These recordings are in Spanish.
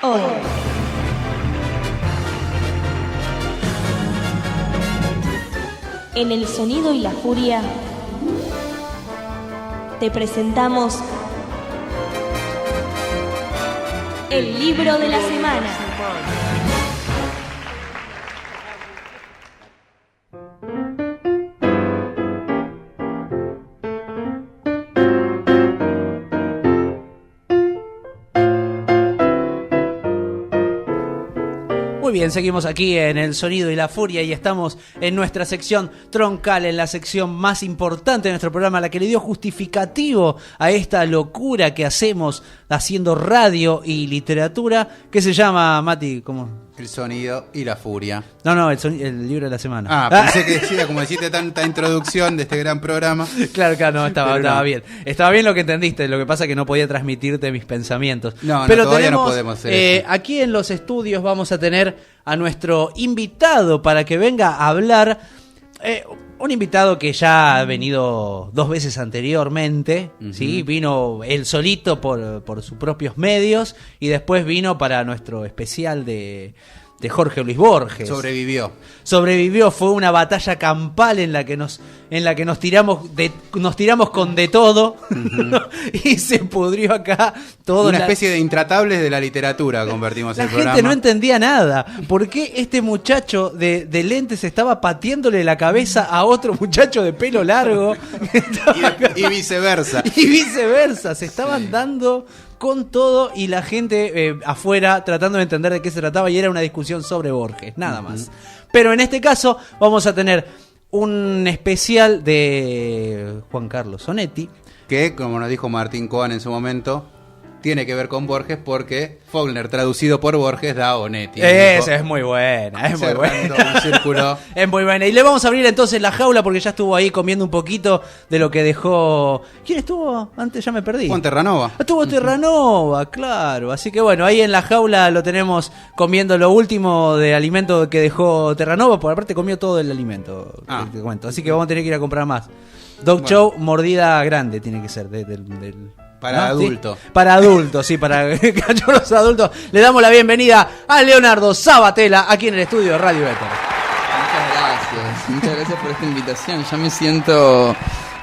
Hoy. En El Sonido y la Furia te presentamos el libro de la semana. Muy bien, seguimos aquí en El Sonido y la Furia y estamos en nuestra sección troncal, en la sección más importante de nuestro programa, la que le dio justificativo a esta locura que hacemos haciendo radio y literatura, que se llama, Mati, ¿cómo? El Sonido y la Furia. No, el libro de la semana. Pensé que decía, como deciste tanta introducción de este gran programa. Claro, no, estaba bien. Estaba bien lo que entendiste, lo que pasa es que no podía transmitirte mis pensamientos. Pero todavía tenemos, no podemos hacer eso. Aquí en los estudios vamos a tener a nuestro invitado para que venga a hablar. Un invitado que ya ha venido 2 veces anteriormente, ¿sí? Vino él solito por sus propios medios y después vino para nuestro especial de Jorge Luis Borges. Sobrevivió, fue una batalla campal en la que nos tiramos con de todo y se pudrió acá todo. Una especie de intratables de la literatura convertimos el programa. La gente no entendía nada. ¿Por qué este muchacho de lentes estaba pateándole la cabeza a otro muchacho de pelo largo? y viceversa. Y viceversa, se estaban dando con todo y la gente afuera tratando de entender de qué se trataba y era una discusión sobre Borges, nada más. Pero en este caso vamos a tener un especial de Juan Carlos Onetti. Que, como nos dijo Martín Coan en su momento, tiene que ver con Borges porque Faulkner, traducido por Borges, da a Onetti. Esa es muy buena, es muy buena. Un círculo. Es muy buena. Y le vamos a abrir entonces la jaula porque ya estuvo ahí comiendo un poquito de lo que dejó... ¿Quién estuvo? Antes ya me perdí. Juan Terranova. Estuvo Terranova, claro. Así que bueno, ahí en la jaula lo tenemos comiendo lo último de alimento que dejó Terranova, porque aparte comió todo el alimento, te cuento. Así que vamos a tener que ir a comprar más. Dog Chow, mordida grande tiene que ser del para adultos. ¿Sí? Para adultos, sí, para cachorros adultos. Le damos la bienvenida a Leonardo Sabatella aquí en el estudio de Radio Éter. Muchas gracias por esta invitación. Ya me siento...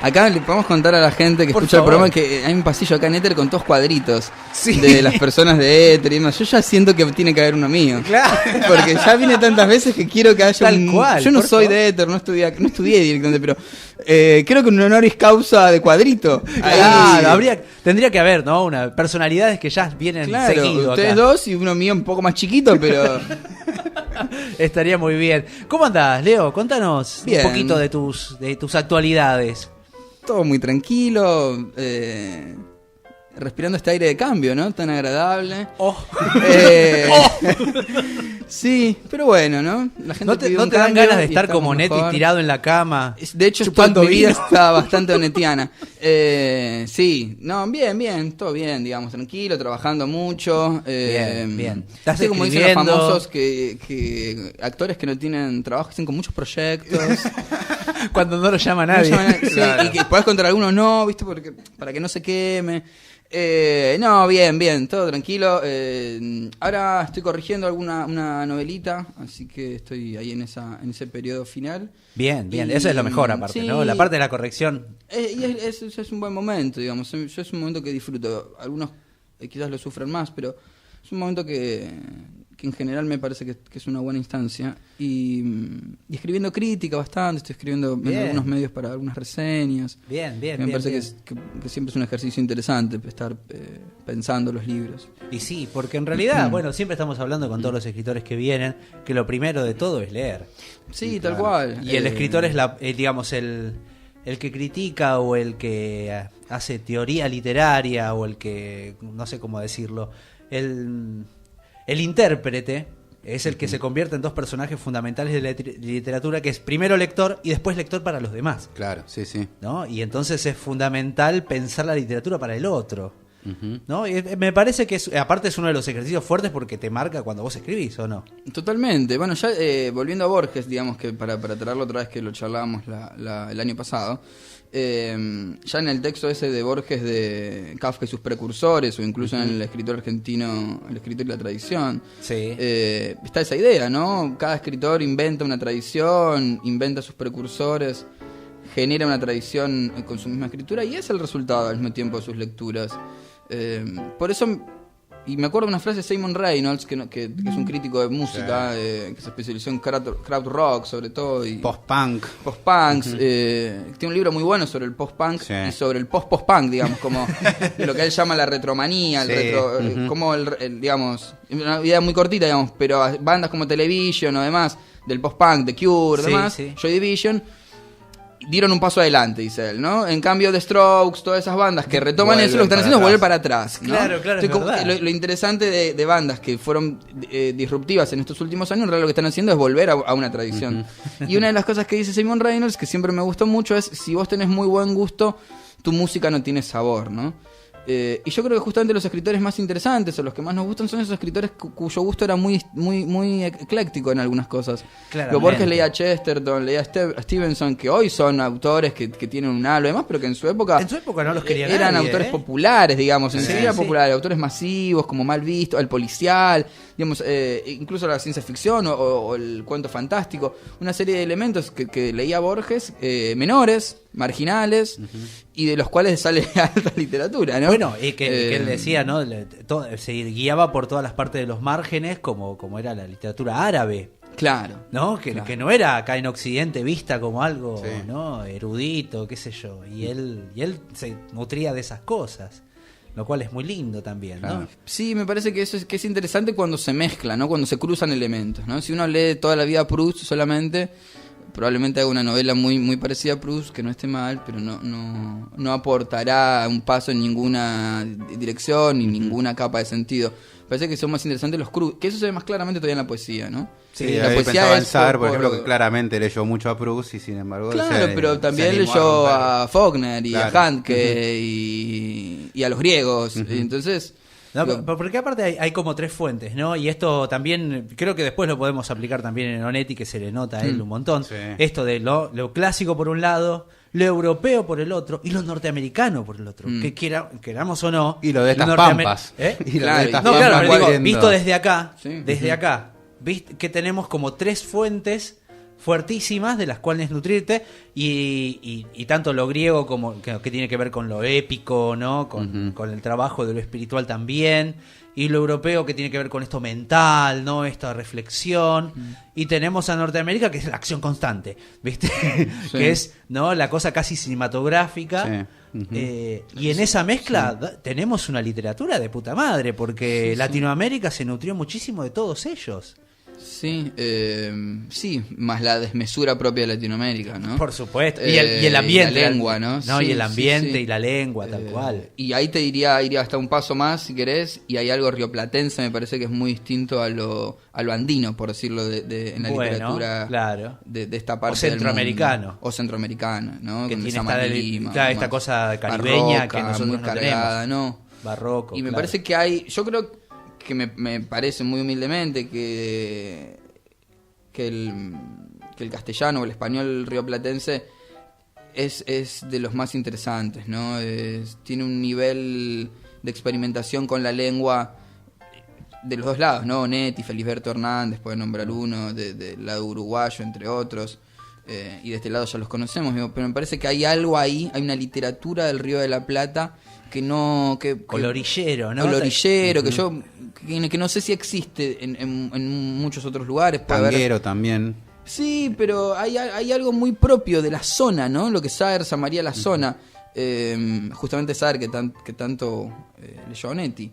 Acá le podemos contar a la gente que escucha el programa que hay un pasillo acá en Éter con todos cuadritos de las personas de Éter y demás. Yo ya siento que tiene que haber uno mío. Claro. Porque ya vine tantas veces que quiero que haya tal cual. Yo no soy de Éter, no estudié directamente, pero creo que un honoris causa de cuadrito. Claro, tendría que haber, ¿no? Personalidades que ya vienen seguido ustedes acá. 2 y uno mío un poco más chiquito, pero... Estaría muy bien. ¿Cómo andás, Leo? Contanos bien. Un poquito de tus actualidades. Todo muy tranquilo, respirando este aire de cambio, ¿no? Tan agradable. Sí, pero bueno, ¿no? La gente ¿No te dan ganas de estar como Netti tirado en la cama? De hecho, mi vida está bastante onetiana. Sí, no, bien, todo bien, digamos, tranquilo, trabajando mucho. Bien. Estás como dicen los famosos que actores que no tienen trabajo, que están con muchos proyectos. Cuando no lo llama nadie. Claro. Sí, y que podés contar algunos no, ¿viste? Porque, para que no se queme. No, bien, todo tranquilo. Ahora estoy corrigiendo una novelita, así que estoy ahí en ese periodo final. Bien, eso es lo mejor aparte, sí, ¿no? La parte de la corrección. Y es un buen momento, digamos. Yo es un momento que disfruto. Algunos quizás lo sufran más, pero es un momento que en general me parece que es una buena instancia. Y escribiendo crítica bastante, estoy escribiendo en algunos medios para algunas reseñas. Bien. Me parece que siempre es un ejercicio interesante estar pensando los libros. Y sí, porque en realidad, bueno, siempre estamos hablando con todos los escritores que vienen, que lo primero de todo es leer. Sí, tal cual. Y el escritor es digamos, el que critica o el que hace teoría literaria o el que, no sé cómo decirlo, el intérprete es el que se convierte en 2 personajes fundamentales de la literatura, que es primero lector y después lector para los demás. Claro, sí. ¿No? Y entonces es fundamental pensar la literatura para el otro. ¿no? Y me parece que aparte es uno de los ejercicios fuertes porque te marca cuando vos escribís, ¿o no? Totalmente. Bueno, ya volviendo a Borges, digamos que para traerlo otra vez que lo charlábamos el año pasado, ya en el texto ese de Borges de Kafka y sus precursores, o incluso en el escritor argentino, el escritor y la tradición, Sí. está esa idea, ¿no? Cada escritor inventa una tradición, inventa sus precursores, genera una tradición con su misma escritura y es el resultado al mismo tiempo de sus lecturas. Por eso, y me acuerdo de una frase de Simon Reynolds, que es un crítico de música, que se especializó en crowd rock sobre todo, y Post-punk. post-punks, tiene un libro muy bueno sobre el post-punk Sí. y sobre el post-post-punk, digamos, como lo que él llama la retromanía, Sí. como digamos, una idea muy cortita, digamos, pero bandas como Television o demás, del post-punk, The Cure, Sí, demás, sí. Joy Division, dieron un paso adelante, dice él, ¿no? En cambio, The Strokes, todas esas bandas que retoman Vuelven eso, lo que están para haciendo es volver atrás. para atrás, ¿no? Claro, es verdad. Lo interesante de bandas que fueron disruptivas en estos últimos años, en realidad lo que están haciendo es volver a una tradición. Y una de las cosas que dice Simon Reynolds, que siempre me gustó mucho, es si vos tenés muy buen gusto, tu música no tiene sabor, ¿no? Y yo creo que justamente los escritores más interesantes o los que más nos gustan son esos escritores cuyo gusto era muy ecléctico en algunas cosas. Claramente. Lo Borges leía a Chesterton, leía a Stevenson, que hoy son autores que tienen un halo y demás, pero que en su época No los quería eran nadie, autores ¿eh? populares, digamos, en Sí, sí, sí. populares, autores masivos, como Mal Visto, el policial, digamos, incluso la ciencia ficción o el cuento fantástico, una serie de elementos que leía Borges, menores, marginales, y de los cuales sale alta literatura, ¿no? Bueno, y que él decía, ¿no? Se guiaba por todas las partes de los márgenes como era la literatura árabe. Claro. ¿No? Claro. Que no era acá en Occidente vista como algo, Sí. ¿no? Erudito, qué sé yo. Y él se nutría de esas cosas, lo cual es muy lindo también, ¿no? Claro. Sí, me parece que eso es interesante cuando se mezcla, ¿no? Cuando se cruzan elementos, ¿no? Si uno lee toda la vida a Proust solamente, probablemente haga una novela muy parecida a Proust, que no esté mal, pero no aportará un paso en ninguna dirección ni ninguna capa de sentido. Parece que son más interesantes los cruces, que eso se ve más claramente todavía en la poesía, ¿no? Sí, la ahí poesía pensaba en es Sartre, por ejemplo, que claramente leyó mucho a Proust y sin embargo... Claro, pero también se animó leyó romper. a Faulkner y Claro. a Handke y a los griegos. Entonces, No, digo, porque aparte hay como tres fuentes, ¿no? Y esto también, creo que después lo podemos aplicar también en Onetti, que se le nota a él un montón. Sí. Esto de lo clásico por un lado, lo europeo por el otro y lo norteamericano por el otro. Que queramos o no. Y lo de lo estas norteamer- pampas. ¿Eh? Y lo Claro, de estas No, pampas claro, pero digo, volviendo. visto desde acá, Sí. desde acá, viste que tenemos como tres fuentes fuertísimas de las cuales nutrirte y tanto lo griego como que tiene que ver con lo épico, ¿no? Con el trabajo de lo espiritual también, y lo europeo que tiene que ver con esto mental, ¿no? Esta reflexión, y tenemos a Norteamérica que es la acción constante, ¿viste? Sí. Que es, ¿no? La cosa casi cinematográfica. Sí. Y en esa mezcla tenemos una literatura de puta madre, porque Latinoamérica se nutrió muchísimo de todos ellos. sí, sí, más la desmesura propia de Latinoamérica, ¿no? Por supuesto. Y el ambiente. y la lengua, ¿no? No, Sí, y el sí, ambiente sí. y la lengua, tal cual. Y ahí iría hasta un paso más, si querés, y hay algo rioplatense, me parece que es muy distinto a lo andino, por decirlo, en la Bueno, literatura claro. de esta parte O centroamericano. del mundo. O centroamericano, ¿no? Que Con tiene esa esta, Lima, claro, esta más cosa caribeña barroca, que nosotros muy no cargada, tenemos. ¿no? Barroco. Y me claro. parece que hay, yo creo que me parece muy humildemente que el castellano o el español rioplatense es de los más interesantes, ¿no? Tiene un nivel de experimentación con la lengua de los dos lados, ¿no? Onetti, Felisberto Hernández, puede nombrar uno, del lado uruguayo, entre otros. Y de este lado ya los conocemos, digo, pero me parece que hay algo ahí, hay una literatura del Río de la Plata que no... Colorillero, ¿no? Colorillero, que no sé si existe en muchos otros lugares. Puede haber- Tanguero también. Sí, pero hay algo muy propio de la zona, ¿no? Lo que Saer llamaría la zona. Justamente Saer, que tanto leyó a Onetti.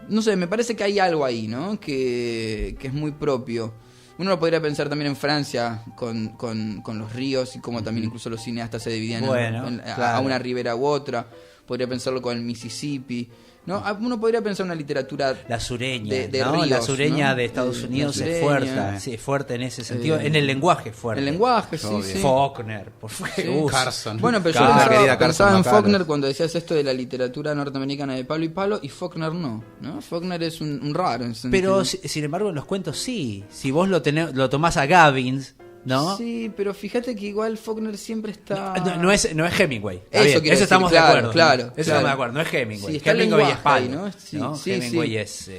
No sé, me parece que hay algo ahí, ¿no? Que es muy propio. Uno lo podría pensar también en Francia con los ríos y cómo también incluso los cineastas se dividían Bueno, a claro. una ribera u otra. Podría pensarlo con el Mississippi. ¿no? Uno podría pensar una literatura La sureña, de ¿no? ríos, La sureña ¿no? de Estados La Unidos sureña. es fuerte, sí, es fuerte en ese sentido, en el lenguaje fuerte. el lenguaje, sí, Obvio. sí. Faulkner, por favor. Carson. Bueno, pero yo Carson, pensaba, querida pensaba Carson en McCullers. Faulkner cuando decías esto de la literatura norteamericana de palo y palo, y Faulkner no. Faulkner es un raro en ese Pero sentido. sin embargo en los cuentos sí. Si vos lo tomás a Gabbins, ¿no? Sí, pero fíjate que igual Faulkner siempre está... No es Hemingway. Está Eso bien, quiero decir, estamos claro, de acuerdo. claro, ¿no? Eso claro. estamos de acuerdo. No es Hemingway. Sí, está el Hemingway es lenguaje palo. ahí, ¿no? Sí, ¿no? sí, Hemingway sí. es.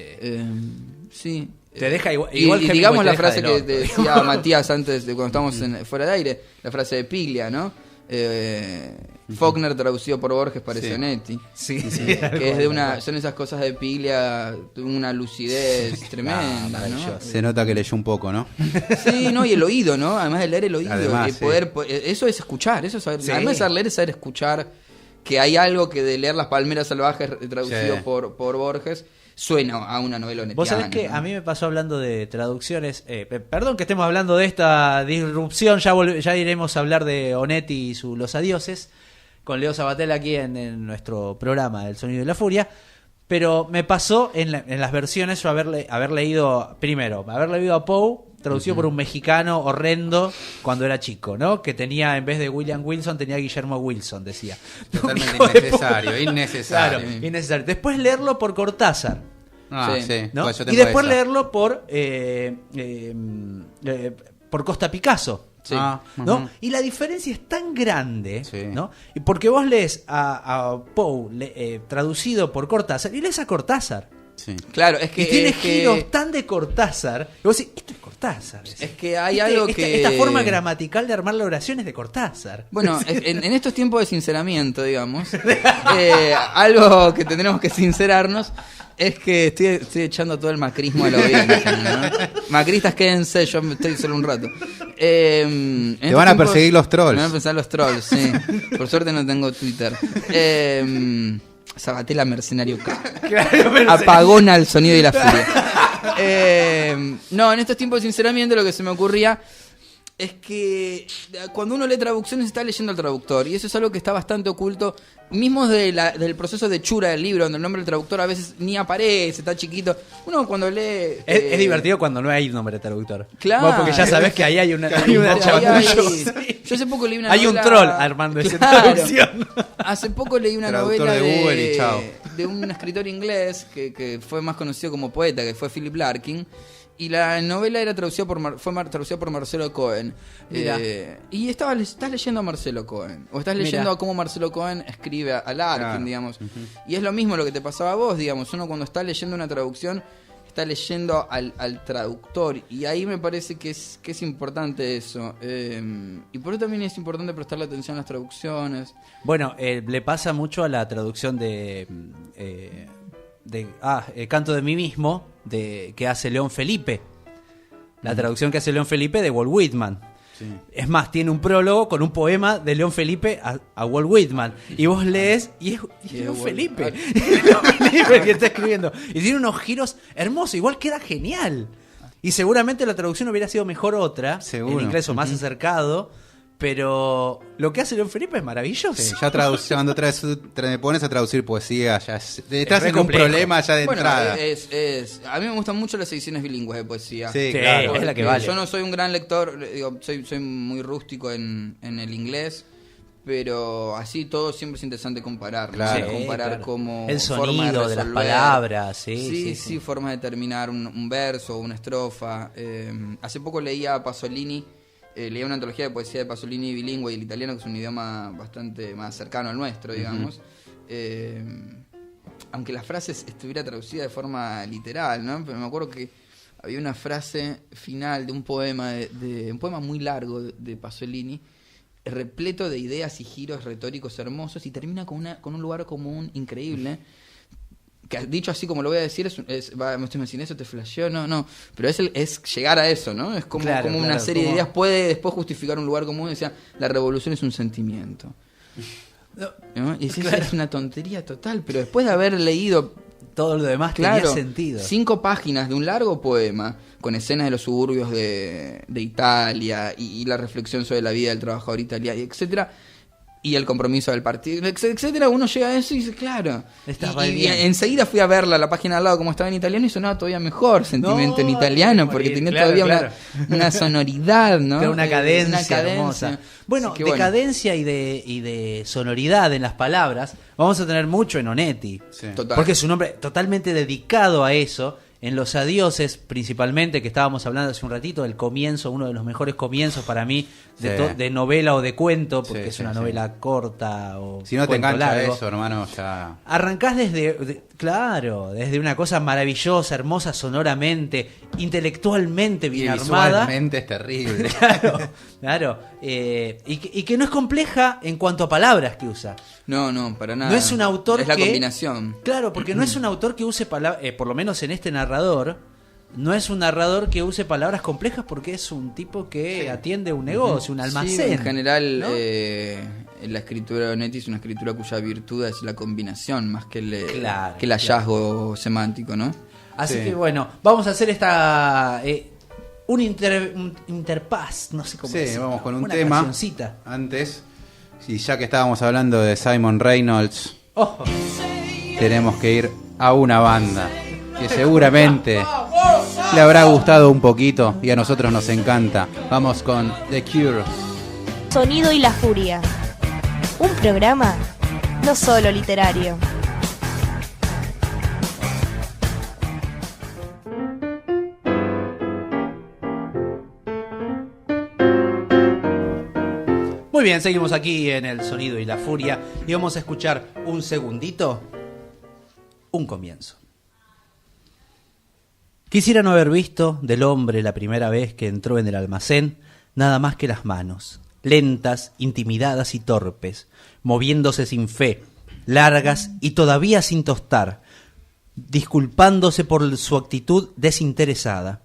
Sí. Te deja igual. Y Hemingway digamos te la deja frase del que orto. te decía Matías antes de cuando estábamos fuera de aire, la frase de Piglia, ¿no? Faulkner traducido por Borges para Sí. Onetti. Sí, Que es de son esas cosas de Piglia, de una lucidez tremenda, ¿no? maravilloso. Se nota que leyó un poco, ¿no? Sí, no, y el oído, ¿no? Además de leer el oído, Además, y sí. eso es escuchar, eso es saber, Sí. además de saber leer es saber escuchar, que hay algo que de leer Las Palmeras Salvajes traducido Sí. por Borges suena a una novela onetiana. Vos sabés que ¿no? a mí me pasó hablando de traducciones. Perdón que estemos hablando de esta disrupción. Ya iremos a hablar de Onetti y Los Adioses con Leo Sabatel aquí en nuestro programa El Sonido y la Furia. Pero me pasó en las versiones yo haber leído a Poe traducido por un mexicano horrendo cuando era chico, ¿no? Que tenía, en vez de William Wilson, tenía Guillermo Wilson, decía. Totalmente Hijo de innecesario, puta. innecesario. Claro, innecesario. Después leerlo por Cortázar. Ah, Sí. sí. ¿no? Pues yo Y tengo después esa. leerlo por Costa Picasso. Sí. ¿No? Ujú. Y la diferencia es tan grande, Sí. ¿no? Y porque vos lees a Poe traducido por Cortázar y lees a Cortázar. Sí. Claro, es que Y tiene es que- giros tan de Cortázar. Y vos decís, esto es Cortázar. Es que hay algo que... Esta forma gramatical de armar la oración es de Cortázar. Bueno, en estos tiempos de sinceramiento, digamos, algo que tendremos que sincerarnos es que estoy echando todo el macrismo a la audiencia, ¿no? Macristas, quédense, yo me estoy solo un rato. Te van a perseguir los trolls. Me van a perseguir los trolls, sí. Por suerte no tengo Twitter. Sabatella Mercenario K. Apagón al sonido y la furia. No, en estos tiempos de sinceramiento lo que se me ocurría es que cuando uno lee traducciones está leyendo al traductor, y eso es algo que está bastante oculto, mismo del proceso de hechura del libro, donde el nombre del traductor a veces ni aparece, está chiquito. Uno cuando lee... Es divertido cuando no hay nombre de traductor. Claro. Vos, porque ya sabés que ahí hay una Ahí chamullo. yo hace poco leí una Hay un novela... troll armando esa Claro. traducción. Hace poco leí una Traductor novela de Google y chao. de un escritor inglés que fue más conocido como poeta, que fue Philip Larkin. Y la novela era traducida traducida por Marcelo Cohen. Mirá. Y estás leyendo a Marcelo Cohen. O estás leyendo Mirá. a cómo Marcelo Cohen escribe a Larkin, Claro. digamos. Y es lo mismo lo que te pasaba a vos, digamos. Uno cuando está leyendo una traducción está leyendo al traductor. Y ahí me parece que es importante eso. Y por eso también es importante prestarle atención a las traducciones. Bueno, le pasa mucho a la traducción de Canto de mí mismo, que hace León Felipe. La traducción que hace León Felipe de Walt Whitman. Sí. Es más, tiene un prólogo con un poema de León Felipe a Walt Whitman. Y vos lees y es León Walt- Felipe. Es León Felipe el que está escribiendo. Y tiene unos giros hermosos, igual queda genial. Y seguramente la traducción hubiera sido mejor otra, Seguro. en inglés o más acercado. Pero lo que hace León Felipe es maravilloso. Sí, ya cuando te pones a traducir poesía, ya estás re en un complejo. problema ya de Bueno, entrada. a mí me gustan mucho las ediciones bilingües de poesía. Sí, Sí, claro. es la que Porque vale. Yo no soy un gran lector, digo, soy muy rústico en el inglés, pero así todo siempre es interesante comparar. ¿no? Claro. Sí, Comparar claro. como El forma sonido de las resolver. palabras, sí. Sí, formas de terminar un verso o una estrofa. Hace poco leía a Pasolini, leía una antología de poesía de Pasolini bilingüe y el italiano, que es un idioma bastante más cercano al nuestro, digamos. Aunque la frase estuviera traducida de forma literal, ¿no? Pero me acuerdo que había una frase final de un poema, de un poema muy largo de Pasolini, repleto de ideas y giros retóricos hermosos, y termina con un lugar común increíble. Que dicho así como lo voy a decir, me estoy diciendo eso, te flasheó, no, pero es llegar a eso, ¿no? Es como, Claro, como una claro, serie como- de ideas puede después justificar un lugar común. Decía, la revolución es un sentimiento. ¿No? Y es una tontería total, pero después de haber leído, Todo lo demás claro, tenía sentido. 5 páginas de un largo poema con escenas de los suburbios de Italia y la reflexión sobre la vida del trabajador italiano, etcétera, y el compromiso del partido, etcétera. Uno llega a eso y dice, claro. Y bien. enseguida fui a verla, la página al lado, como estaba en italiano, y sonaba todavía mejor Sentimiento en italiano, porque tenía todavía una sonoridad, ¿no? Claro, una cadencia hermosa. Bueno, que de cadencia y de sonoridad en las palabras, vamos a tener mucho en Onetti. Sí. Total. Porque es un hombre totalmente dedicado a eso. En Los Adioses, principalmente, que estábamos hablando hace un ratito, del comienzo, uno de los mejores comienzos para mí de novela o de cuento, porque es una novela corta o si no te cuento engancha largo. eso, hermano, ya... Arrancás desde una cosa maravillosa, hermosa sonoramente, intelectualmente bien armada. Visualmente es terrible. Claro. Y que no es compleja en cuanto a palabras que usa. No, para nada. No es un autor es la que... combinación. Claro, porque no es un autor que use palabras, por lo menos en este narrador, no es un narrador que use palabras complejas porque es un tipo que atiende un negocio, un almacén. Sí, en general, ¿no? la escritura de Onetti es una escritura cuya virtud es la combinación más que el Claro, hallazgo semántico, ¿no? Así Sí. que bueno, vamos a hacer un interpaz, no sé cómo Sí, decirlo, vamos con un una tema. cancioncita. Antes, y ya que estábamos hablando de Simon Reynolds, Ojo. tenemos que ir a una banda que seguramente le habrá gustado un poquito y a nosotros nos encanta. Vamos con The Cure. Sonido y la Furia. Un programa no solo literario. Muy bien, seguimos aquí en El Sonido y la Furia y vamos a escuchar un segundito, un comienzo. Quisiera no haber visto del hombre la primera vez que entró en el almacén nada más que las manos, lentas, intimidadas y torpes, moviéndose sin fe, largas y todavía sin tostar, disculpándose por su actitud desinteresada.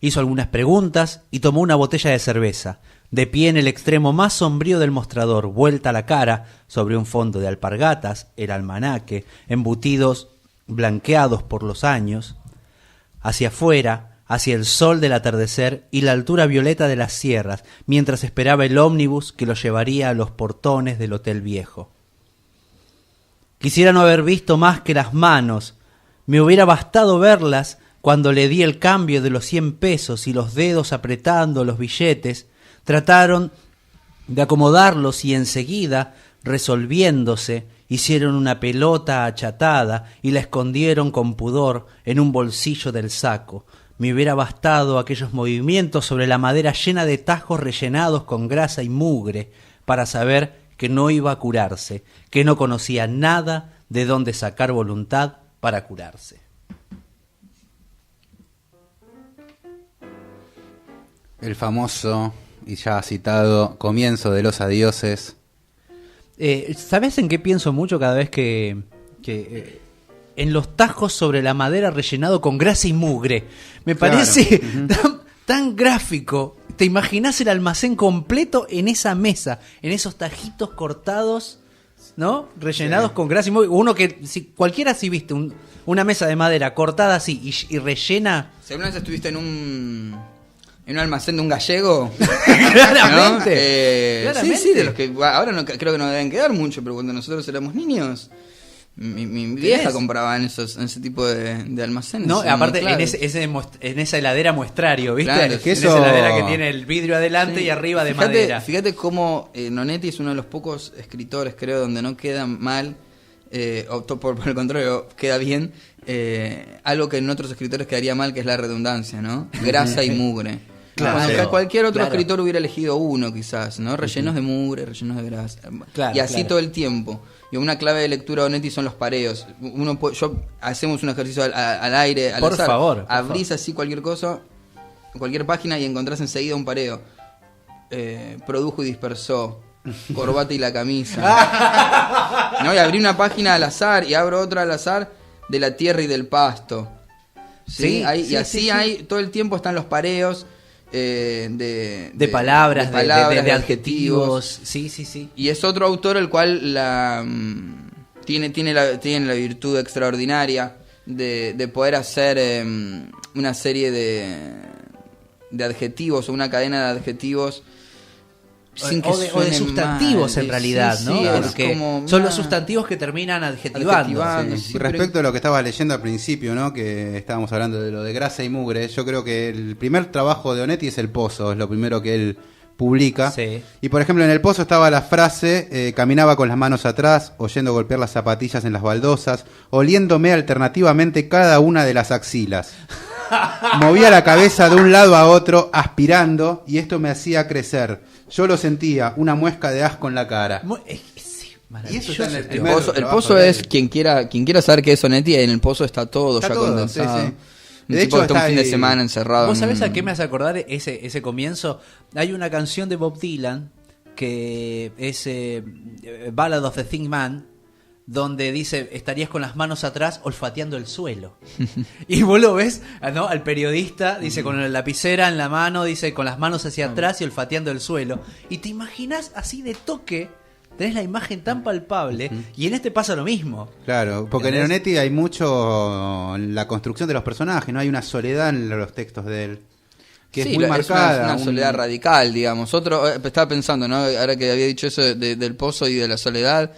Hizo algunas preguntas y tomó una botella de cerveza, de pie en el extremo más sombrío del mostrador, vuelta la cara sobre un fondo de alpargatas, el almanaque, embutidos blanqueados por los años, hacia afuera, hacia el sol del atardecer y la altura violeta de las sierras, mientras esperaba el ómnibus que lo llevaría a los portones del Hotel Viejo. Quisiera no haber visto más que las manos, me hubiera bastado verlas cuando le di el cambio de los 100 pesos y los dedos apretando los billetes, trataron de acomodarlos y enseguida, resolviéndose, hicieron una pelota achatada y la escondieron con pudor en un bolsillo del saco. Me hubiera bastado aquellos movimientos sobre la madera llena de tajos rellenados con grasa y mugre para saber que no iba a curarse, que no conocía nada de dónde sacar voluntad para curarse. El famoso y ya citado comienzo de Los Adioses. ¿Sabes en qué pienso mucho cada vez que en los tajos sobre la madera rellenado con grasa y mugre? Me parece tan gráfico. ¿Te imaginás el almacén completo en esa mesa, en esos tajitos cortados, ¿no? Rellenados con grasa y mugre. Uno que, cualquiera si viste una mesa de madera cortada así y rellena. Si alguna vez estuviste en un almacén de un gallego, Claramente. ¿no? Claramente. Sí, de los que ahora creo que no deben quedar mucho, pero cuando nosotros éramos niños, mi vieja compraba en ese tipo de almacenes. No, sí, aparte claro. en esa heladera muestrario, ¿viste? Claro, En que esa eso- heladera que tiene el vidrio adelante Sí. y arriba de madera. Fíjate cómo Onetti es uno de los pocos escritores, creo, donde no queda mal, optó por el contrario, queda bien, algo que en otros escritores quedaría mal, que es la redundancia, ¿no? Grasa y mugre. Claro. Cuando cualquier otro Claro. escritor hubiera elegido uno, quizás, ¿no? Rellenos de mugre, rellenos de grasa. Claro, y así claro. todo el tiempo. Y una clave de lectura de Onetti son los pareos. Hacemos un ejercicio al aire, al Por azar. favor, por Abrís así cualquier cosa, cualquier página y encontrás enseguida un pareo. Produjo y dispersó. Corbata y la camisa. No, y abrí una página al azar y abro otra al azar de la tierra y del pasto. Sí, y sí, así sí, hay, todo el tiempo están los pareos de palabras, de adjetivos. adjetivos. Sí. Y es otro autor el cual tiene la virtud extraordinaria de poder hacer una serie de adjetivos o una cadena de adjetivos sin que o de suene sustantivos mal. en realidad, Sí, ¿no? sí, es Porque como son una- los sustantivos que terminan adjetivando. Adjetivando. Sí. Sí, pero- Respecto a lo que estaba leyendo al principio, ¿no? Que estábamos hablando de lo de grasa y mugre, yo creo que el primer trabajo de Onetti es El Pozo, es lo primero que él publica. Sí. Y por ejemplo en El Pozo estaba la frase, caminaba con las manos atrás, oyendo golpear las zapatillas en las baldosas, oliéndome alternativamente cada una de las axilas. Movía la cabeza de un lado a otro, aspirando, y esto me hacía crecer. Yo lo sentía, una muesca de asco en la cara. Sí, Y eso está en el maravilloso. primer El trabajo Pozo de es él. quien quiera saber qué es Onetti, en El Pozo está todo Está ya todo, condensado. sí, sí. Un De tipo hecho, que está un está fin de ahí- semana encerrado. ¿Vos en sabés un- a qué me hace acordar ese comienzo? Hay una canción de Bob Dylan que es Ballad of the Thin Man, donde dice, estarías con las manos atrás olfateando el suelo. Y vos lo ves, ¿no? Al periodista, dice, con la lapicera en la mano, dice, con las manos hacia atrás y olfateando el suelo. Y te imaginas así de toque, tenés la imagen tan palpable, y en este pasa lo mismo. Claro, porque en ¿Entendés? Onetti hay mucho en la construcción de los personajes, no hay una soledad en los textos de él, que Sí, es muy marcada. Es una un- soledad radical, digamos. Estaba pensando, ¿no? Ahora que había dicho eso del Pozo y de la soledad,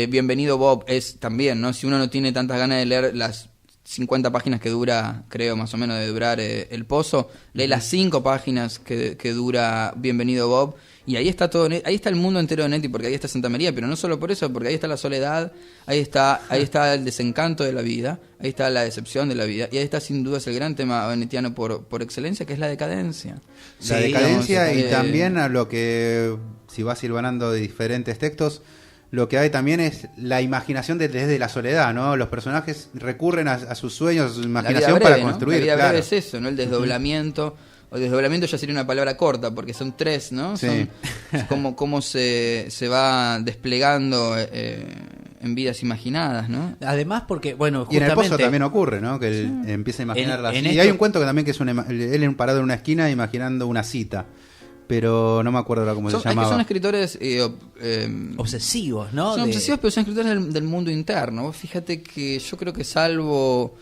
Bienvenido Bob es también, ¿no? Si uno no tiene tantas ganas de leer las 50 páginas que dura, creo más o menos de durar El Pozo, lee las 5 páginas que dura Bienvenido Bob, y ahí está todo, ahí está el mundo entero de Onetti, porque ahí está Santa María, pero no solo por eso, porque ahí está la soledad, ahí está el desencanto de la vida, ahí está la decepción de la vida, y ahí está sin dudas el gran tema onetiano por excelencia, que es la decadencia. La Sí, decadencia digamos, y también a lo que, si vas silvanando de diferentes textos, lo que hay también es la imaginación desde la soledad, ¿no? Los personajes recurren a sus sueños, a su La imaginación vida para breve, ¿no? construir. La vida claro. breve es eso, ¿no? El desdoblamiento. O desdoblamiento ya sería una palabra corta, porque son 3, ¿no? Sí. Son cómo se va desplegando en vidas imaginadas, ¿no? Además porque, bueno, Y en El justamente... Pozo también ocurre, ¿no? Que él empieza a imaginarlas. En Y esto- hay un cuento que también que es él en parado en una esquina imaginando una cita, pero no me acuerdo ahora cómo Es se que llamaba. son escritores... obsesivos, ¿no? son De- obsesivos, pero son escritores del mundo interno. Vos fíjate que yo creo que salvo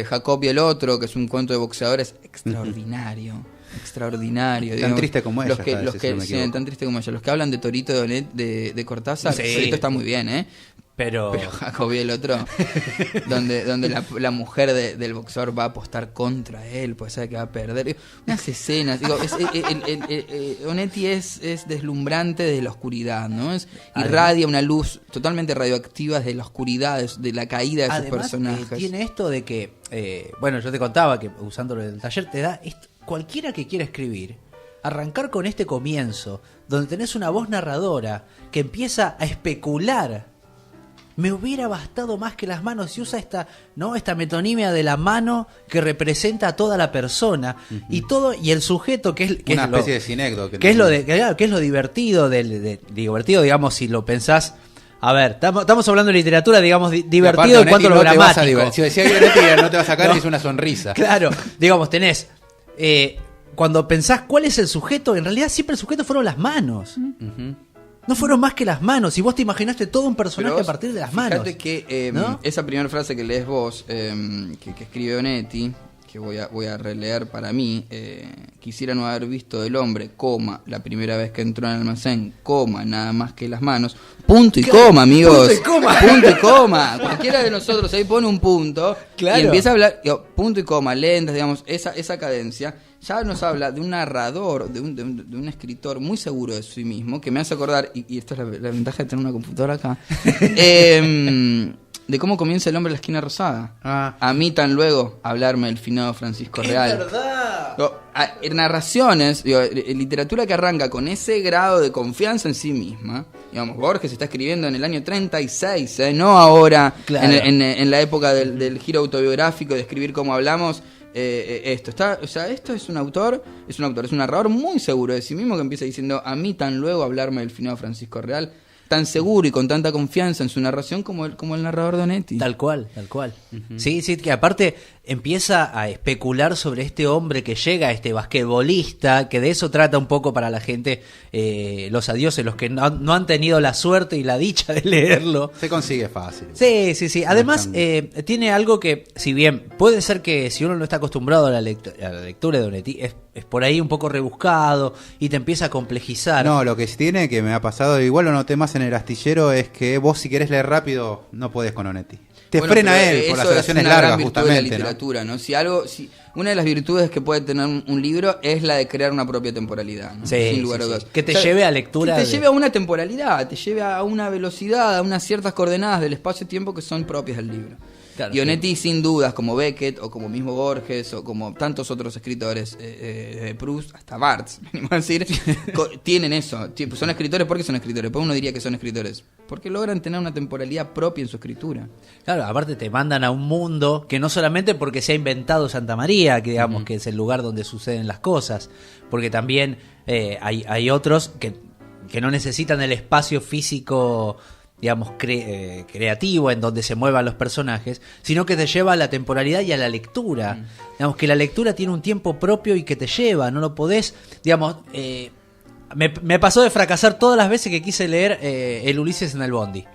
Jacob y el otro, que es un cuento de boxeadores extraordinario. Extraordinario. Tan digamos. triste como ella, Los que, parece, los si que, no me sí, equivoco. tan triste como ella. Los que hablan de Torito de Cortázar, Sí. Torito está muy bien, ¿eh? Pero... Pero Jacob y el otro, donde la mujer del boxeador va a apostar contra él, pues sabe que va a perder. Digo, unas escenas, digo, Onetti es deslumbrante desde la oscuridad, ¿no? Irradia una luz totalmente radioactiva desde la oscuridad, de la caída de sus Además, personajes. tiene esto de que, bueno, yo te contaba que usándolo en el taller te da cualquiera que quiera escribir, arrancar con este comienzo, donde tenés una voz narradora que empieza a especular. Me hubiera bastado más que las manos, y usa esta metonimia de la mano que representa a toda la persona y todo, y el sujeto que es Una es lo- especie de sinécdoque. que es lo claro, que es lo divertido divertido, digamos, si lo pensás. A ver, estamos hablando de literatura, digamos, divertido en cuanto a lo gramático. Si decía que Onetti no te va a sacar, No. es una sonrisa. Claro, digamos, tenés cuando pensás cuál es el sujeto, en realidad siempre el sujeto fueron las manos. Ujú. No fueron más que las manos, y vos te imaginaste todo un personaje Pero a partir de las manos. Fíjate que ¿no? esa primera frase que lees vos, que escribe Onetti, que voy a releer para mí, quisiera no haber visto el hombre, coma, la primera vez que entró en el almacén, coma, nada más que las manos, punto y coma, amigos. Punto y coma. Punto y coma. Cualquiera de nosotros ahí pone un punto Claro. y empieza a hablar, punto y coma, lentas, digamos, esa cadencia. Ya nos habla de un narrador, de un escritor muy seguro de sí mismo, que me hace acordar, y esto es la ventaja de tener una computadora acá, de cómo comienza El hombre en la esquina rosada. Ah. A mí tan luego hablarme el finado Francisco Real. Es verdad. En narraciones, literatura que arranca con ese grado de confianza en sí misma. Digamos, Borges está escribiendo en el año 36, no ahora, Claro. en la época del giro autobiográfico, de escribir como hablamos. Esto es un autor, es un narrador muy seguro de sí mismo, que empieza diciendo: a mí tan luego hablarme del finado Francisco Real, tan seguro y con tanta confianza en su narración como el narrador de Onetti. Tal cual, tal cual. Sí, sí, que aparte empieza a especular sobre este hombre que llega, este basquetbolista, que de eso trata un poco para la gente, los adioses, los que no han tenido la suerte y la dicha de leerlo. Se consigue fácil. Sí, sí, sí. Además, Bastante. tiene algo que, si bien puede ser que si uno no está acostumbrado a la lectura de Onetti, es es por ahí un poco rebuscado y te empieza a complejizar. No, lo que sí tiene, que me ha pasado, igual lo noté más en El Astillero, es que vos si querés leer rápido, no podés con Onetti. Te frena él por las oraciones largas, justamente. De la literatura, ¿no? Si una de las virtudes que puede tener un libro es la de crear una propia temporalidad, ¿no? Sí, sin lugar a dudas. Que te lleve a lectura. Que te lleve a una temporalidad, te lleve a una velocidad, a unas ciertas coordenadas del espacio-tiempo que son propias del libro. Claro, y Onetti, sin dudas, como Beckett, o como mismo Borges, o como tantos otros escritores, Proust, hasta Barthes, venimos a decir, tienen eso. Son escritores, ¿por qué son escritores? ¿Por qué uno diría que son escritores? Porque logran tener una temporalidad propia en su escritura. Claro, aparte te mandan a un mundo que no solamente porque se ha inventado Santa María, que digamos que es el lugar donde suceden las cosas, porque también hay otros que no necesitan el espacio físico, digamos, creativo en donde se muevan los personajes, sino que te lleva a la temporalidad y a la lectura. Digamos que la lectura tiene un tiempo propio y que te lleva, no lo podés, digamos... Me pasó de fracasar todas las veces que quise leer el Ulises en el Bondi.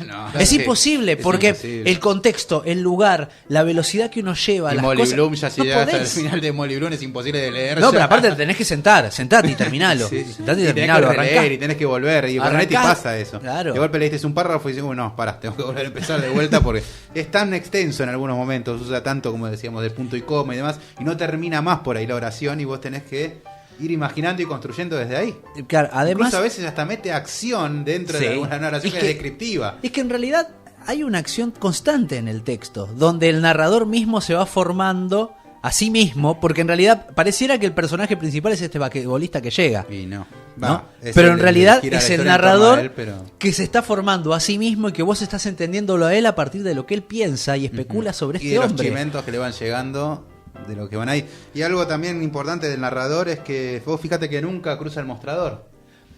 No, es sí, imposible, porque imposible. El contexto, el lugar, la velocidad que uno lleva, Y las Molly cosas, Bloom, ya si no llegas al podés. final de Molly Bloom es imposible de leer. No, ya. pero aparte tenés que sentate y terminalo. Sí, sí. Sentate y Y tenés terminalo, que releer arrancá. y tenés que volver. Y con Onetti Arrancás, pasa eso. claro. De golpe leíste un párrafo y dices, no, pará, tengo que volver a empezar de vuelta porque es tan extenso en algunos momentos, usa tanto como decíamos de punto y coma y demás, y no termina más por ahí la oración y vos tenés que ir imaginando y construyendo desde ahí. Claro, además, Incluso a veces hasta mete acción dentro Sí. de alguna oración que es descriptiva. Es que en realidad hay una acción constante en el texto, donde el narrador mismo se va formando a sí mismo, porque en realidad pareciera que el personaje principal es este basquetbolista que llega. Y no. ¿No? Pero en realidad es el narrador Pero... que se está formando a sí mismo y que vos estás entendiéndolo a él a partir de lo que él piensa y especula sobre y este de los hombre. chimentos que le van llegando, de lo que van ahí. Y algo también importante del narrador es que vos fíjate que nunca cruza el mostrador.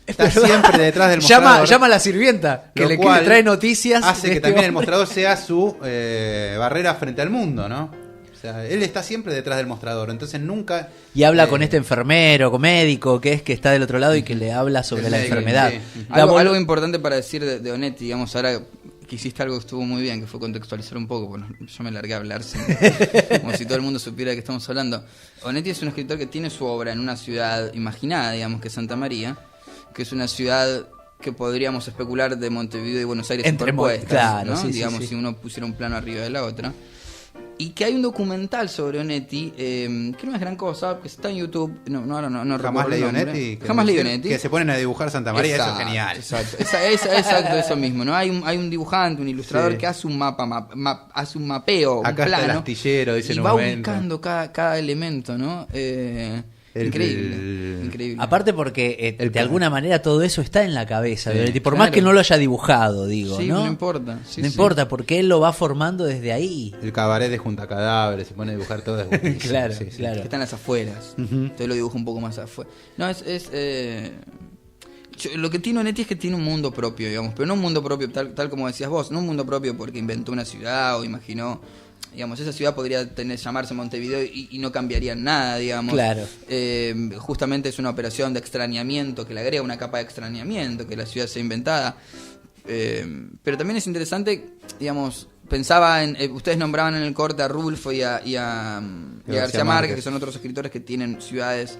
Está Es verdad. siempre detrás del mostrador. Llama a la sirvienta, que Lo le cual trae noticias. hace de que este también el hombre. mostrador sea su barrera frente al mundo, ¿no? O sea, él está siempre detrás del mostrador, entonces nunca... Y habla con este enfermero, con médico, que está del otro lado y que le habla sobre El la médico, enfermedad. sí. Algo importante para decir de Onetti, digamos, ahora que hiciste algo que estuvo muy bien, que fue contextualizar un poco, bueno, yo me largué a hablar como si todo el mundo supiera de qué estamos hablando. Onetti es un escritor que tiene su obra en una ciudad imaginada, digamos, que es Santa María, que es una ciudad que podríamos especular de Montevideo y Buenos Aires Entre superpuestas, claro, ¿no? sí, sí, digamos, sí. si uno pusiera un plano arriba de la otra. Y que hay un documental sobre Onetti, que no es gran cosa, que está en YouTube, no Jamás recuerdo leí el nombre. Onetti. Jamás leí Onetti. Que se ponen a dibujar Santa María, eso es Exacto, genial. Exacto, exacto, eso mismo, ¿no? Hay un dibujante, un ilustrador Sí. que hace un hace un mapeo, Acá un plano, está el astillero, dice y en un va momento. ubicando cada elemento, ¿no? Increíble. Aparte porque El de alguna manera todo eso está en la cabeza Sí, de Onetti, por claro. más que no lo haya dibujado, digo, Sí, ¿no? no importa. Sí, no sí. importa, porque él lo va formando desde ahí. El cabaret de Junta Cadáveres, se pone a dibujar todo. Es buenísimo. Claro, Sí, sí. claro. Que está en las afueras. Entonces lo dibujo un poco más afuera. No, lo que tiene Onetti es que tiene un mundo propio, digamos, pero no un mundo propio tal como decías vos, no un mundo propio porque inventó una ciudad o imaginó, digamos, esa ciudad podría llamarse Montevideo y no cambiaría nada, digamos. Claro. Justamente es una operación de extrañamiento que le agrega una capa de extrañamiento, que la ciudad sea inventada. Pero también es interesante, digamos, pensaba en, ustedes nombraban en el corte a Rulfo y a García Márquez, que son otros escritores que tienen ciudades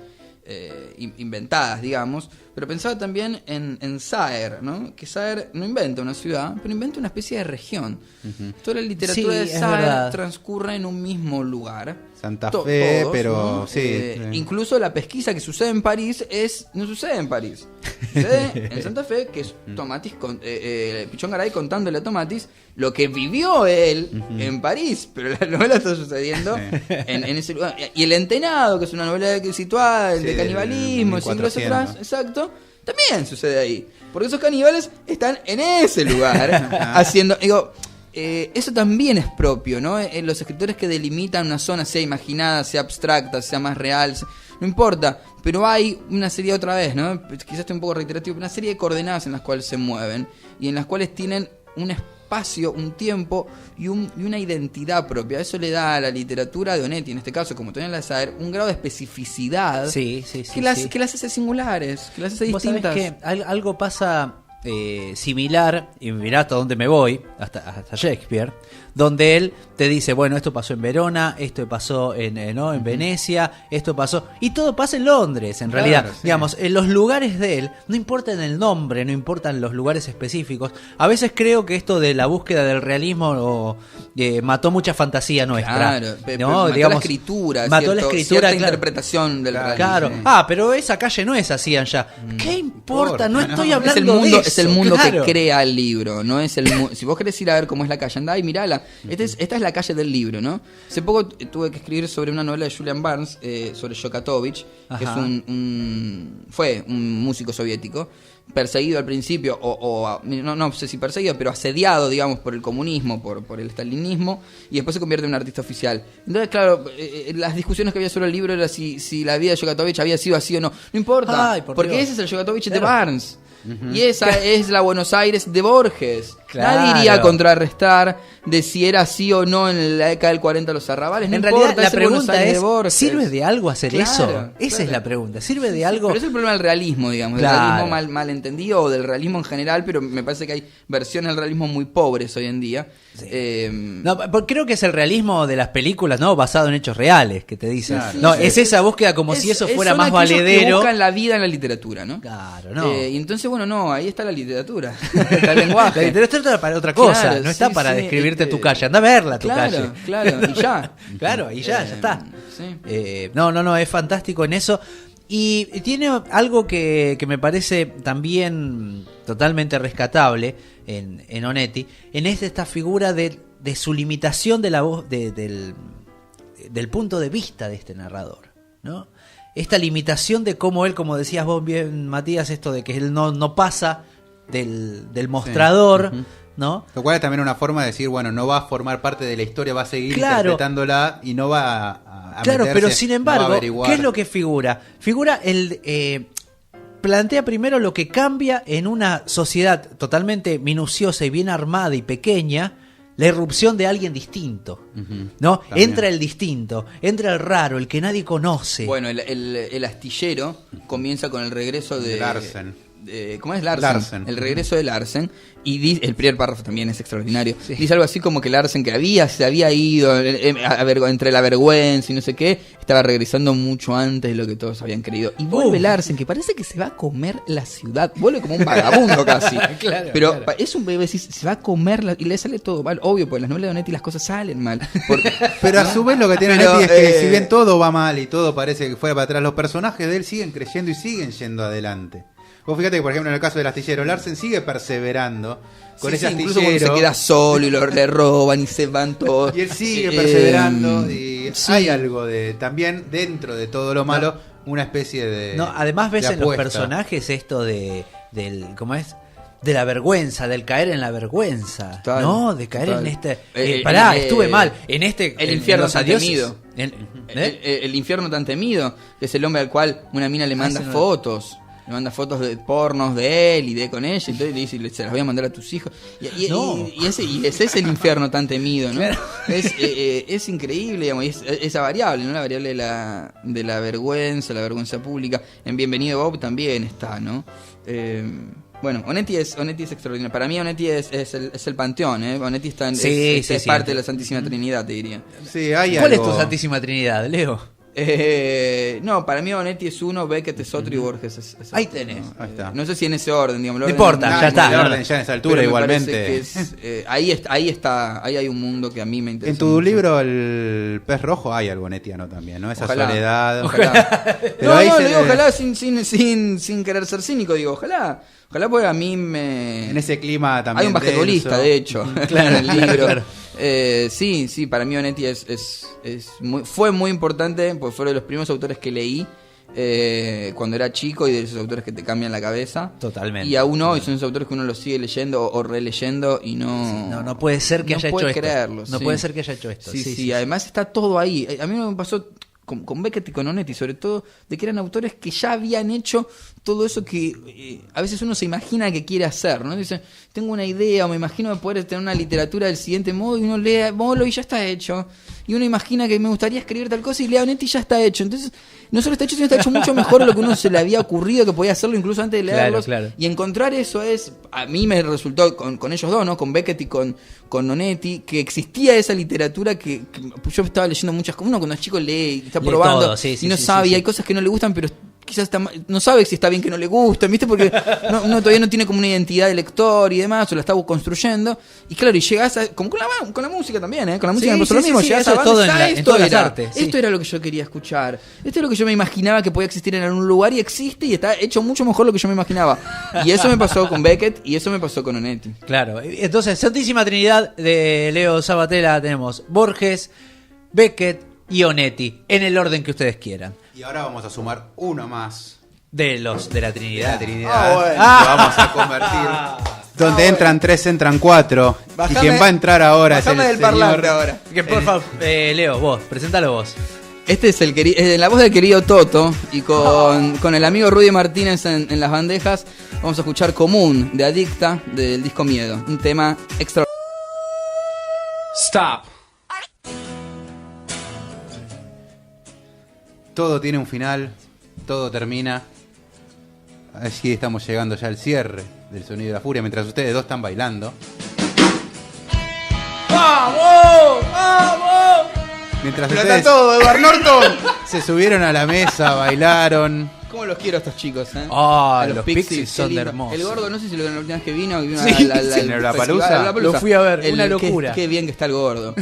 inventadas, digamos, pero pensaba también en Saer, ¿no? Que Saer no inventa una ciudad, pero inventa una especie de región. Toda la literatura Sí, de es Saer verdad. transcurre en un mismo lugar. Santa Fe, Todos, pero ¿no? sí. Incluso la pesquisa que sucede en París no sucede en París. Sucede en Santa Fe, que es Tomatis, Pichón Garay contándole a Tomatis lo que vivió él en París, pero la novela está sucediendo en ese lugar. Y El Entenado, que es una novela situada Sí, de canibalismo, del siglos 1400. atrás, exacto, también sucede ahí. Porque esos caníbales están en ese lugar haciendo... Digo, eso también es propio, ¿no? Los escritores que delimitan una zona, sea imaginada, sea abstracta, sea más real, no importa, pero hay una serie otra vez, ¿no? Quizás esté un poco reiterativo, pero una serie de coordenadas en las cuales se mueven y en las cuales tienen un espacio, un tiempo y una identidad propia. Eso le da a la literatura de Onetti, en este caso, como tenía la Saer, un grado de especificidad Sí. que las hace singulares, que las hace Vos sabés distintas. que algo pasa similar, y mirá hasta dónde me voy, hasta Shakespeare, donde él te dice, bueno, esto pasó en Verona, esto pasó en Venecia, esto pasó, y todo pasa en Londres, en realidad. Sí. Digamos, en los lugares de él, no importan el nombre, no importan los lugares específicos. A veces creo que esto de la búsqueda del realismo mató mucha fantasía nuestra. Claro, ¿no? mató Digamos, la escritura, mató la escritura, cierta claro. interpretación del realismo. Claro. Ah, pero esa calle no es así allá. ¿Qué importa? No estoy hablando Es el mundo, de eso. es el mundo claro. que crea el libro, no es si vos querés ir a ver cómo es la calle, andá y mirala. Esta es la calle del libro, ¿no? Hace poco tuve que escribir sobre una novela de Julian Barnes, sobre Shostakovich, que es Ajá. fue un músico soviético, perseguido al principio, no sé si perseguido, pero asediado, digamos, por el comunismo, por el stalinismo, y después se convierte en un artista oficial. Entonces, claro, las discusiones que había sobre el libro era si la vida de Shostakovich había sido así o no. No importa, Ay, por porque Dios. ese es el Shostakovich de Claro. Barnes. Y esa es la Buenos Aires de Borges. Claro. Nadie iría a contrarrestar de si era así o no en la década del 40 los arrabales. No En importa, realidad la es el Buenos pregunta Aires es, de Borges. ¿sirve de algo hacer Claro, eso? claro. Esa es la pregunta. ¿Sirve de algo? Pero es el problema del realismo, digamos, Claro. del realismo mal entendido o del realismo en general, pero me parece que hay versiones del realismo muy pobres hoy en día. No, creo que es el realismo de las películas, ¿no? Basado en hechos reales, que te dicen. Claro. No, Sí, es sí. esa búsqueda como si eso fuera son más aquellos que valedero. buscan la vida en la literatura, ¿no? Claro, no. Y entonces, bueno, no, ahí está la literatura, está el lenguaje. La literatura está para otra cosa, Claro, no está sí, para sí, describirte tu calle, anda a verla tu claro, calle. Claro, y ya. Claro, y ya está. Sí. No, es fantástico en eso. Y tiene algo que me parece también totalmente rescatable en Onetti, en esta figura de su limitación de la voz, del punto de vista de este narrador, ¿no? Esta limitación de cómo él, como decías vos bien, Matías, esto de que él no pasa del mostrador, Ujú. ¿no? Lo cual es también una forma de decir, bueno, no va a formar parte de la historia, va a seguir Claro. interpretándola y no va a Claro, meterse, pero sin no va a embargo, averiguar. ¿qué es lo que figura? Figura plantea primero lo que cambia en una sociedad totalmente minuciosa y bien armada y pequeña, la irrupción de alguien distinto, Ujú, ¿no? también. Entra el distinto, entra el raro, el que nadie conoce. Bueno, el astillero comienza con el regreso de Larsen. ¿Cómo es Larsen? Larsen. El regreso de Larsen. Y el primer párrafo también es extraordinario. Dice algo así como que Larsen, que se había ido entre la vergüenza y no sé qué, estaba regresando mucho antes de lo que todos habían creído. Y vuelve Larsen, que parece que se va a comer la ciudad. Vuelve como un vagabundo casi. Claro, Pero claro. es un bebé, se va a comer y le sale todo mal. Obvio, porque en las novelas de Onetti las cosas salen mal. Pero a su vez lo que tiene Pero, Onetti es que si bien todo va mal y todo parece que fuera para atrás, los personajes de él siguen creyendo y siguen yendo adelante. Vos fíjate que, por ejemplo, en el caso del astillero, Larsen sigue perseverando con ese incluso astillero. cuando se queda solo y le roban y se van todos. Y él sigue perseverando y sí. hay algo de también dentro de todo lo malo, una especie de No, además ves de en los apuesta. personajes esto del ¿cómo es? De la vergüenza, del caer en la vergüenza, Total, ¿no? De caer total. en pará, estuve mal, en el infierno los tan adioses. temido. El infierno tan temido, que es el hombre al cual una mina le manda ese no- fotos. Le manda fotos de pornos de él y de con ella, y entonces le dice, se las voy a mandar a tus hijos. No. Y ese es el infierno tan temido, ¿no? Es increíble, digamos, y es esa variable, ¿no? La variable de la vergüenza pública. En Bienvenido Bob también está, ¿no? Bueno, Onetti es extraordinario. Para mí Onetti es el panteón, ¿eh? Onetti está Sí, es sí, sí. parte de la Santísima Trinidad, te diría. Sí, hay ¿Cuál es algo. tu Santísima Trinidad, Leo? No, para mí Onetti es uno, Beckett es otro y Borges es otro. Ahí tenés. Ahí está. No sé si en ese orden, digamos. No importa, ya está. De orden, ya en esa altura Pero me igualmente. parece que ahí hay un mundo que a mí me interesa. En tu mucho. libro El pez rojo hay algo netiano también, ¿no? Esa Ojalá. soledad. Ojalá. Pero No, ahí no, se le digo le- ojalá sin querer ser cínico, digo, ojalá porque a mí me... En ese clima también. Hay un basquetbolista, denso. de hecho, Claro, en el libro. claro. Sí, para mí Onetti fue muy importante, porque fue uno de los primeros autores que leí cuando era chico y de esos autores que te cambian la cabeza. Totalmente. Y aún hoy son esos autores que uno los sigue leyendo o releyendo y no... No puede ser que no haya hecho puede esto. creerlo, No sí. puede ser que haya hecho esto. Sí, además está todo ahí. A mí me pasó con Beckett y con Onetti, sobre todo, de que eran autores que ya habían hecho todo eso que a veces uno se imagina que quiere hacer, ¿no? Dice, tengo una idea o me imagino poder tener una literatura del siguiente modo y uno lee Molo y ya está hecho. y uno imagina que me gustaría escribir tal cosa y Leo Onetti ya está hecho. Entonces, no solo está hecho, sino está hecho mucho mejor de lo que uno se le había ocurrido que podía hacerlo incluso antes de leerlos. Claro. Y encontrar eso a mí me resultó con ellos dos, ¿no? Con Beckett y con Onetti, que existía esa literatura que yo estaba leyendo muchas cosas. Uno cuando es chico lee y está Lee probando todo, sí, y no sabe, sí. y hay cosas que no le gustan, pero quizás no sabe si está bien que no le gustan, ¿viste? Porque uno todavía no tiene como una identidad de lector y demás, o la está construyendo. Y claro, y llegas como con la música también, ¿eh? Con la música me pasó lo mismo. Llegás eso a es todo bandas, en todas las artes. esto era lo que yo quería escuchar. Esto es lo que yo me imaginaba que podía existir en algún lugar y existe y está hecho mucho mejor lo que yo me imaginaba. Y eso me pasó con Beckett y eso me pasó con Onetti. Claro, entonces, Santísima Trinidad de Leo Sabatella tenemos Borges, Beckett y Onetti, en el orden que ustedes quieran. Y ahora vamos a sumar uno más De la Trinidad. que vamos a convertir. Donde entran 3, entran 4. Y quien va a entrar ahora es el del señor... parlante ahora. Que por favor, Leo, vos, presentalo vos. Este es la voz del querido Toto y con el amigo Rudy Martínez en las bandejas vamos a escuchar Común de Adicta del disco Miedo, un tema extra. Stop. Todo tiene un final, todo termina. Así estamos llegando ya al cierre del Sonido de la Furia, mientras ustedes dos están bailando. ¡Vamos! ¡Vamos! Mientras Explota ustedes todo, Edward Norton. se subieron a la mesa, bailaron. ¿Cómo los quiero a estos chicos, eh? Ah, A los Pixies, Pixies qué son lindo. hermosos. El gordo, no sé si lo vieron la última vez que vino Sí, en el Lollapalooza. Lo fui a ver, una locura. Qué bien que está el gordo.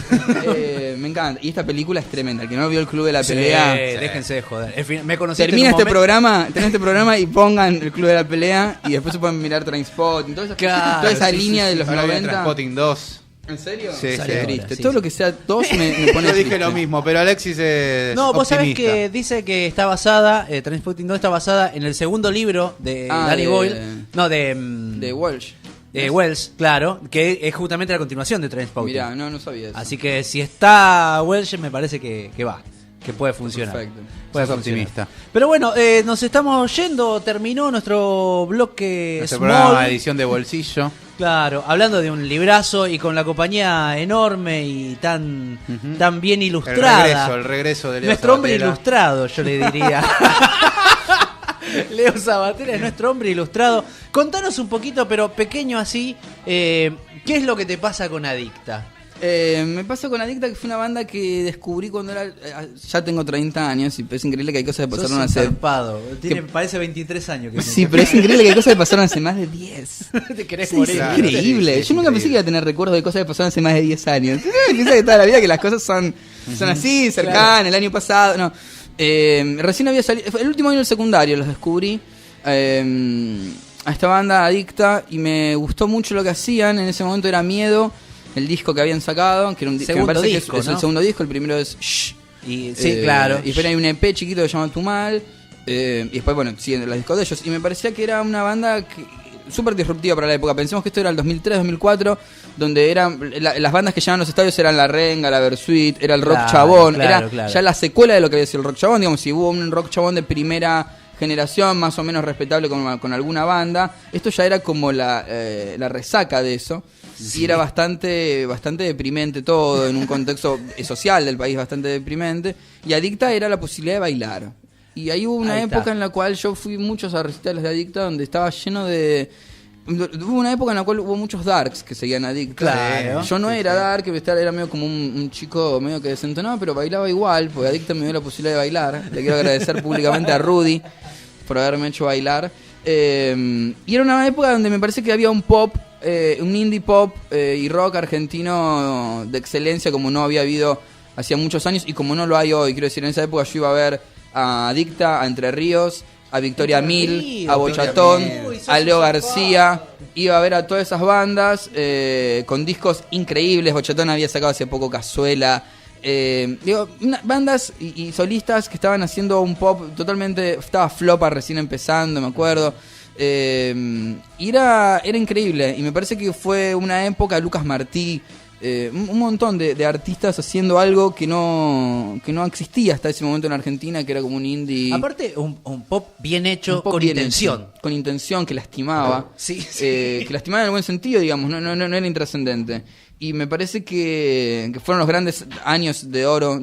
Me encanta. Y esta película es tremenda. El que no vio el Club de la Sí, Pelea, déjense de joder. En fin, me conociste termina en un momento- tenés este programa y pongan el Club de la Pelea y después se pueden mirar Trainspotting, toda esa, Claro, toda esa sí, línea sí, de sí. los Ahora viene 90. Trainspotting 2. ¿En serio? Sí, Sale sí. triste. Sí, Todo sí. lo que sea 2 me pone Yo dije triste. lo mismo, pero Alexis es No, vos sabés optimista. que dice que está basada, Trainspotting 2 está basada en el segundo libro de Danny Boyle. No, De Walsh. de Wells, claro, que es justamente la continuación de Trainspotting. Mirá, no sabía eso. Así que si está Welsh, me parece que va, que puede funcionar. Perfecto. Puede Sos funcionar. optimista. Pero bueno, nos estamos yendo, terminó nuestro bloque Nuestro Small. programa, edición de bolsillo. Claro, hablando de un librazo y con la compañía enorme y tan bien ilustrada. El regreso de Leo Nuestro hombre Sabatella. ilustrado, yo le diría. Leo Sabatella es nuestro hombre ilustrado. Contanos un poquito, pero pequeño así, ¿qué es lo que te pasa con Adicta? Me pasa con Adicta, que fue una banda que descubrí cuando era... ya tengo 30 años y es increíble que hay cosas que Sos pasaron un hace... zarpado. Parece 23 años que Sí, pero es increíble que hay cosas que pasaron hace más de 10. te querés Sí, morir. es Claro, increíble. sí, sí, Yo nunca increíble. pensé que iba a tener recuerdos de cosas que pasaron hace más de 10 años. Piensa que toda la vida que las cosas son así, cercanas, el año pasado. No. Recién había salido... Fue el último año del secundario los descubrí. A esta banda Adicta y me gustó mucho lo que hacían. En ese momento era Miedo, el disco que habían sacado, que era un que me Segundo parece disco, que es ¿no? el segundo disco. El primero es Shh. Y, sí, claro. Y después hay un EP chiquito que se llama Tu Mal. Y después, bueno, siguen las discos de ellos. Y me parecía que era una banda súper disruptiva para la época. Pensemos que esto era el 2003, 2004, donde eran las bandas que llevaban los estadios eran La Renga, La Versuit, era el Rock Claro, Chabón. claro, Era claro. ya la secuela de lo que había sido el Rock Chabón. Digamos, si hubo un Rock Chabón de primera generación, más o menos respetable con alguna banda, esto ya era como la resaca de eso. Sí. Y era bastante deprimente todo, en un contexto social del país bastante deprimente. Y Adicta era la posibilidad de bailar. Y ahí hubo una Ahí época está. en la cual yo fui muchos a recitales de Adicta donde estaba lleno de... Hubo una época en la cual hubo muchos darks que seguían Adicta. Claro. Yo no era dark, era medio como un chico medio que desentonaba, pero bailaba igual, porque Adicta me dio la posibilidad de bailar. Le quiero agradecer públicamente a Rudy por haberme hecho bailar. Y era una época donde me parece que había un pop, un indie pop y rock argentino de excelencia como no había habido hacía muchos años y como no lo hay hoy. Quiero decir, en esa época yo iba a ver a Adicta, a Entre Ríos, a Victoria Mil, a Bochatón, a Leo García. Iba a ver a todas esas bandas con discos increíbles. Bochatón había sacado hace poco Cazuela. Bandas y solistas que estaban haciendo un pop totalmente... Estaba Flopa recién empezando, me acuerdo. Y era increíble. Y me parece que fue una época, Lucas Martí, un montón de artistas haciendo algo que no existía hasta ese momento en Argentina, que era como un indie. Aparte, un pop bien hecho, Un pop con bien intención. hecho, con intención, que lastimaba. Sí, sí. Que lastimaba en el buen sentido, digamos, no era intrascendente. Y me parece que fueron los grandes años de oro,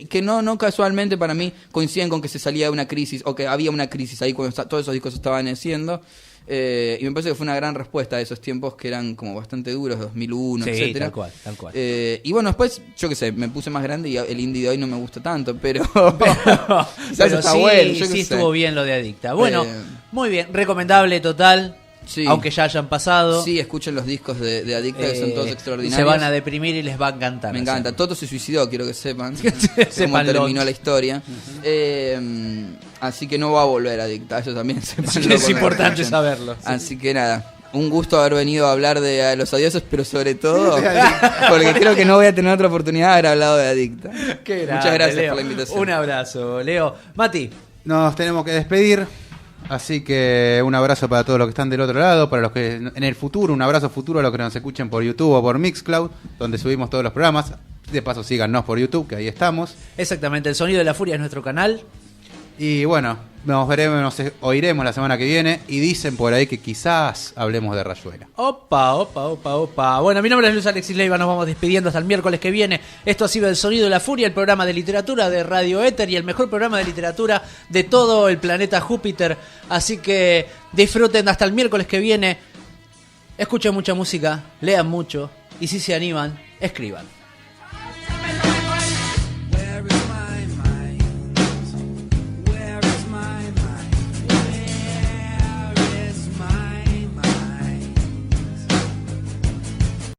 que no casualmente para mí coinciden con que se salía de una crisis, o que había una crisis ahí cuando todos esos discos estaban haciendo. Y me parece que fue una gran respuesta a esos tiempos que eran como bastante duros, 2001, Sí, etcétera. tal cual. Y bueno, después, yo qué sé, me puse más grande y el indie de hoy no me gusta tanto, pero quizás Pero está sí, bueno, yo qué sí sé. estuvo bien lo de Adicta. Bueno, Eh, muy bien, recomendable total. Sí. Aunque ya hayan pasado. Sí, escuchen los discos de Adicta, que son todos extraordinarios. Se van a deprimir y les va a encantar. Me encanta. Toto se suicidó, quiero que sepan. Cómo Sépanlo. terminó la historia. Así que no va a volver Adicta, eso también sépanlo Es cuando importante escuchen. saberlo. Sí. Así que nada, un gusto haber venido a hablar de los adioses, pero sobre todo porque creo que no voy a tener otra oportunidad de haber hablado de Adicta. Qué Muchas grande, gracias Leo. por la invitación. Un abrazo, Leo. Mati. Nos tenemos que despedir. Así que un abrazo para todos los que están del otro lado, para los que en el futuro, un abrazo futuro a los que nos escuchen por YouTube o por Mixcloud, donde subimos todos los programas. De paso síganos por YouTube, que ahí estamos. Exactamente, El Sonido de la Furia es nuestro canal. Y bueno, nos veremos, nos oiremos la semana que viene. Y dicen por ahí que quizás hablemos de Rayuela. Opa. Bueno, mi nombre es Luis Alexis Leiva, nos vamos despidiendo hasta el miércoles que viene. Esto ha sido El Sonido de la Furia, el programa de literatura de Radio Éter y el mejor programa de literatura de todo el planeta Júpiter. Así que disfruten hasta el miércoles que viene. Escuchen mucha música, lean mucho y si se animan, escriban.